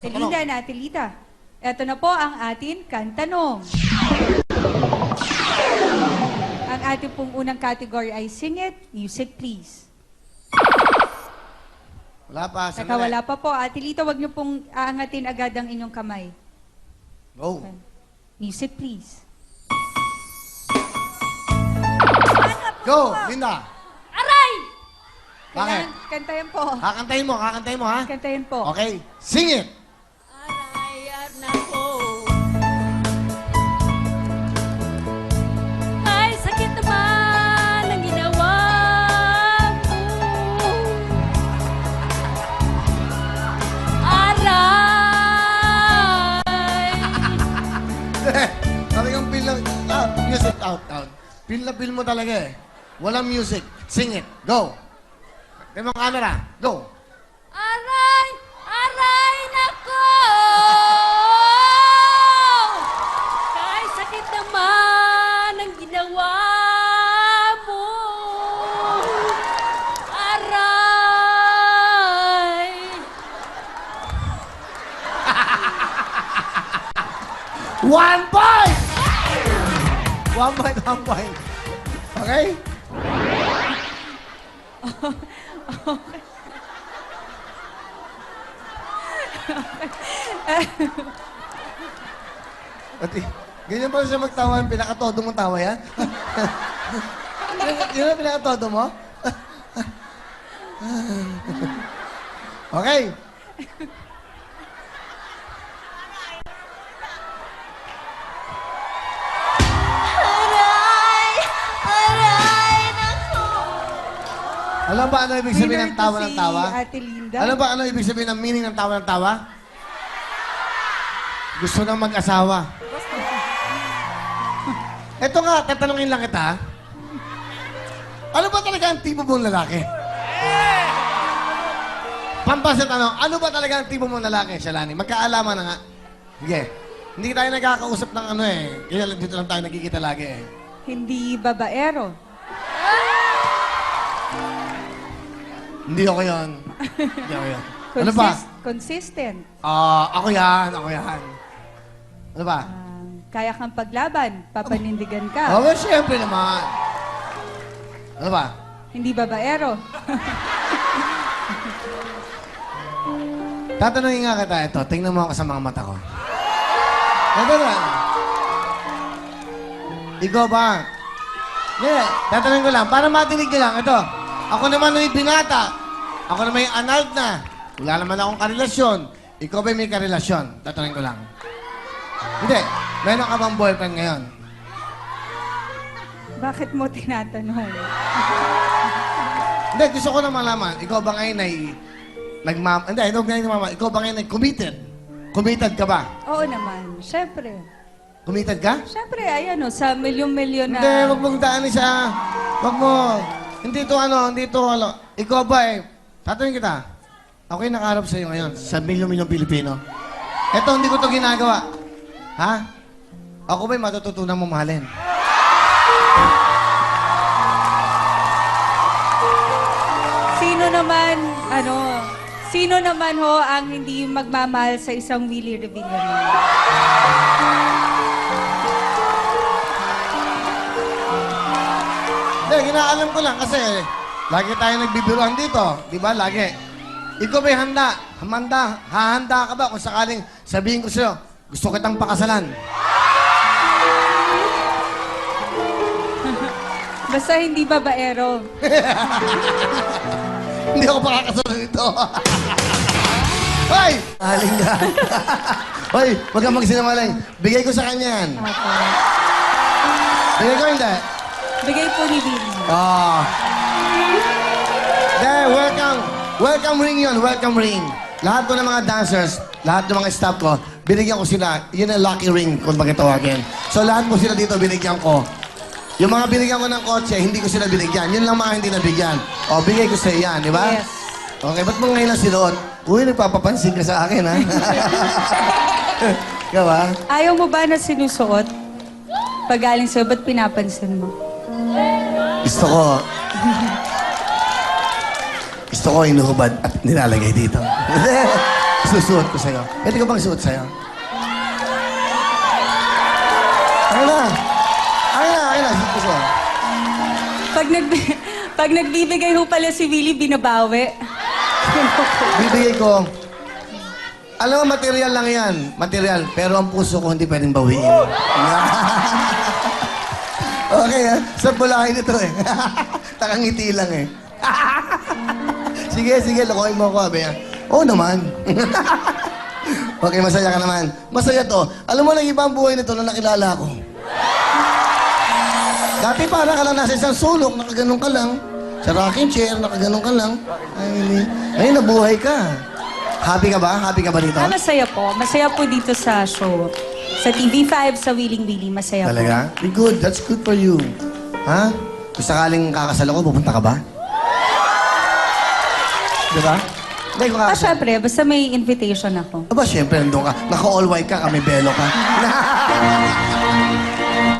Ate Linda and Ate Lita. Ito na po ang ating kantanong. Ang ating pong unang category ay Sing It, Music Please. Wala pa. Saka wala pa po. Ate Lita, wag niyo pong aangatin agad ang inyong kamay. Go. Music Please. Go, Linda. Aray! Bakit? Kantayan po. Kakantayin mo, ha? Kantayan po. Okay, sing it. Aray, nako. Ay, sakit naman ang ginawa mo. Aray! Talagang feel lang. Music out. Feel na feel mo talaga eh. Walang music. Sing it. Go. Tema camera. Go. Aray! Aray, nako! Kay sakit naman ang ginawa mo. Aray! One point! One point. Okay? Pati, ganyan pa siya magtawa, pinakatodo mong tawa yan? Yun ang pinakatodo mo? Okay. Aray! Aray, nako! Alam ba ano ibig sabihin ng tawa ng Si tawa? Ate Linda. Alam ba ano ibig sabihin ng meaning ng tawa ng tawa? Gusto nang mag-asawa. Eto nga, tatanungin lang kita. Ano ba talaga ang tipo mong lalaki? Pampasa tanong, ano ba talaga ang tipo mong lalaki, Shalani? Magkaalaman na nga. Sige. Hindi tayo nagkakausap ng ano eh. Kaya dito lang tayo nagkikita lagi eh. Hindi babaero. Hindi ako yun. Hindi ako yun. Ano ba? Consistent. Ako yan. Ano ba? Kaya kang paglaban, papanindigan ka. Oh, well, siyempre naman. Ano ba? Hindi babaero. Tatanungin nga kita ito. Tingnan mo ako sa mga mata ko. Ito na. Ikaw ba? Yeah, tatanungin ko lang. Para matinig ko lang. Ito. Ako naman ay binata. Ako naman ay annulled na. Wala naman akong karelasyon. Ikaw ba may karelasyon? Tatanungin ko lang. Hindi. Meron ka bang boyfriend ngayon? Bakit mo tinatanong? Hindi, gusto ko na malaman. Ikaw ba ngayon ay Hindi, huwag ngayon mama. Ikaw ba ngayon ay committed? Committed ka ba? Oo naman, syempre. Committed ka? Syempre, ayan o, sa milyon-milyon na... Hindi, huwag mong daanin siya. Huwag mo. Hindi to ano. Ikaw ba eh. Tatanungin kita. Ako'y nakaharap sa'yo ngayon sa milyon-milyong Pilipino. Eto, hindi ko to ginagawa. Ha? Ako ba'y matututunan mo mahalin? Sino naman ho ang hindi magmamahal sa isang Willie Revillame? Hindi, ginaalam ko lang kasi lagi tayo nagbibiruan dito. Di ba? Lagi. Ikaw ba'y hahanda ka ba kung sakaling sabihin ko sa'yo, gusto kitang pakasalan? Basta hindi babaero. Hindi ako pakakasalan dito. Hoy! Aling ka. Hoy, huwag kang magsinamaling. Bigay ko sa kanya yan. Bigay ko hindi. Bigay po ni Willie. There, welcome. Welcome ring yun, welcome ring. Lahat ko ng mga dancers, lahat ng mga staff ko, binigyan ko sila. Yun ang lucky ring, kung magkatawagin. So lahat mo sila dito, binigyan ko. Yung mga binigyan ko ng kotse, hindi ko sila binigyan. Yun lang mga hindi nabigyan. O, bigay ko sa yan, di ba? Yes. Okay, ba't mo ngayon lang sinuot? Uy, nagpapapansin ka sa akin, ha? Ikaw, ha? Ayaw mo ba na sinusuot? Pag galing sa'yo, ba't pinapansin mo? Gusto ko... Gusto ko inuhubad at nilalagay dito. Susuot ko sa'yo. Pwede ko bang suot sa'yo? Ayun na. Ayun na. Suot ko sa'yo. Pag nagbibigay ho pala si Willie, binabawi. Bibigay ko. Alam mo, material lang yan. Material. Pero ang puso ko hindi pwedeng bawiin. Okay, ha? Sa bulahin ito, eh. Takangiti lang, eh. Sige, lokohin mo ako, abe. Oo naman. Okay, masaya ka naman. Masaya to. Alam mo, nag-iba ang buhay nito na nakilala ko. Dati para ka lang nasa isang sulok, nakaganon ka lang. Sa rocking chair, nakaganon ka lang. Ay, nabuhay ka. Happy ka ba? Happy ka ba dito? Masaya po. Masaya po dito sa show. Sa TV5, sa Willing Willie, masaya po. Talaga? Be good. That's good for you. Ha? Kung sakaling kakasal ako, pupunta ka ba? Diba? Hindi, kung kakasal. Syempre, basta may invitation ako. Aba, syempre, nandun ka. Naka-all white ka, kami belo ka.